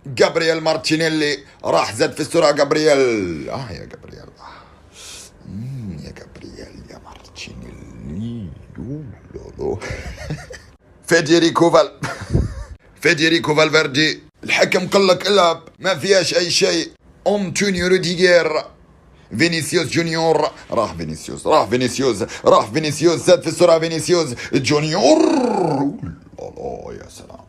جابرييل مارتينيلي راح زاد في السرعة. جابرييل يا جابرييل يا جابرييل يا مارتينيلي لولو. فيديريكو فالفيردي الحكم قال لك العب، ما فيهاش اي شيء. أنطونيو روديغير، فينيسيوس جونيور، راح فينيسيوس زاد في السرعة. فينيسيوس جونيور الله يا سلام.